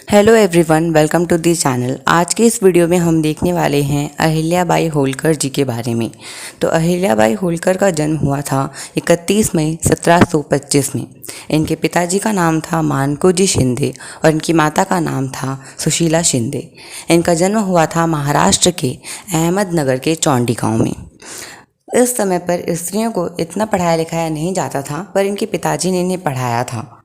Hello everyone, welcome to the channel. आज के इस वीडियो में हम देखने वाले हैं अहिल्याबाई होलकर जी के बारे में। तो अहिल्याबाई होलकर का जन्म हुआ था 31 मई 1725 में। इनके पिताजी का नाम था मानकोजी शिंदे और इनकी माता का नाम था सुशीला शिंदे। इनका जन्म हुआ था महाराष्ट्र के अहमदनगर के चौंडी गाँव में। इस समय पर स्त्रियों को इतना पढ़ाया लिखाया नहीं जाता था, पर इनके पिताजी ने इन्हें पढ़ाया था।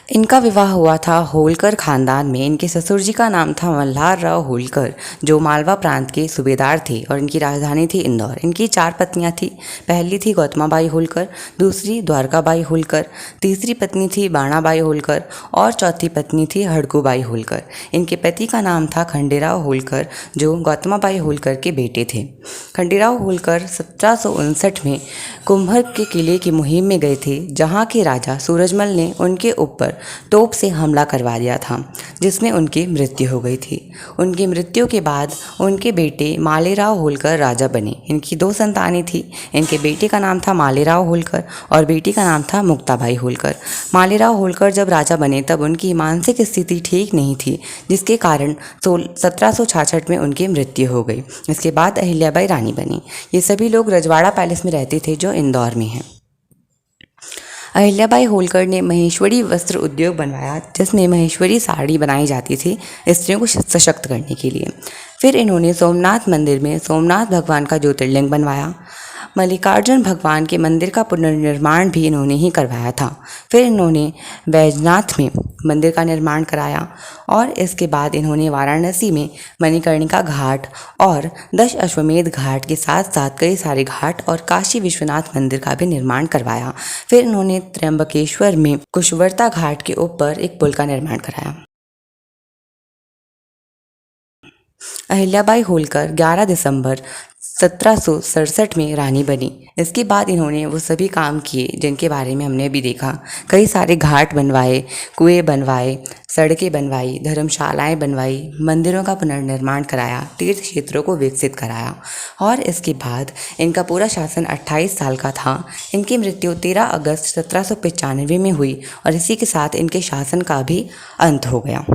इनका विवाह हुआ था होलकर खानदान में। इनके ससुर जी का नाम था मल्हार राव होलकर, जो मालवा प्रांत के सूबेदार थे और इनकी राजधानी थी इंदौर। इनकी 4 पत्नियां थीं। पहली थी गौतमाबाई होलकर, दूसरी द्वारकाबाई होलकर, तीसरी पत्नी थी बाणाबाई होलकर और चौथी पत्नी थी हड़कूबाई होलकर। इनके पति का नाम था खंडेराव होलकर, जो गौतमाबाई होलकर के बेटे थे। खंडेराव होलकर 1759 में कुंभर के किले की मुहिम में गए थे, जहाँ के राजा सूरजमल ने उनके ऊपर तोप से हमला करवा दिया था, जिसमें उनकी मृत्यु हो गई थी। उनकी मृत्यु के बाद उनके बेटे मालेराव होलकर राजा बने। इनकी 2 संतानें थी। इनके बेटे का नाम था मालेराव होलकर और बेटी का नाम था मुक्ताबाई होलकर। मालेराव होलकर जब राजा बने तब उनकी मानसिक स्थिति ठीक नहीं थी, जिसके कारण 1766 में उनकी मृत्यु हो गई। इसके बाद अहिल्याबाई रानी बनी। ये सभी लोग रजवाड़ा पैलेस में रहते थे, जो इंदौर में है। अहिल्याबाई होलकर ने महेश्वरी वस्त्र उद्योग बनवाया, जिसमें महेश्वरी साड़ी बनाई जाती थी स्त्रियों को सशक्त करने के लिए। फिर इन्होंने सोमनाथ मंदिर में सोमनाथ भगवान का ज्योतिर्लिंग बनवाया। मल्लिकार्जुन भगवान के मंदिर का पुनर्निर्माण भी इन्होंने ही करवाया था। फिर इन्होंने बैजनाथ में मंदिर का निर्माण कराया और इसके बाद इन्होंने वाराणसी में मणिकर्णिका घाट और 10 अश्वमेध घाट के साथ साथ कई सारे घाट और काशी विश्वनाथ मंदिर का भी निर्माण करवाया। फिर इन्होंने त्र्यंबकेश्वर में कुशवर्ता घाट के ऊपर एक पुल का निर्माण कराया। अहिल्याबाई होलकर 11 दिसंबर 1767 में रानी बनी। इसके बाद इन्होंने वो सभी काम किए जिनके बारे में हमने अभी देखा। कई सारे घाट बनवाए, कुएं बनवाए, सड़कें बनवाई, धर्मशालाएं बनवाई, मंदिरों का पुनर्निर्माण कराया, तीर्थ क्षेत्रों को विकसित कराया। और इसके बाद इनका पूरा शासन 28 साल का था। इनकी मृत्यु 13 अगस्त 1795 में हुई और इसी के साथ इनके शासन का भी अंत हो गया।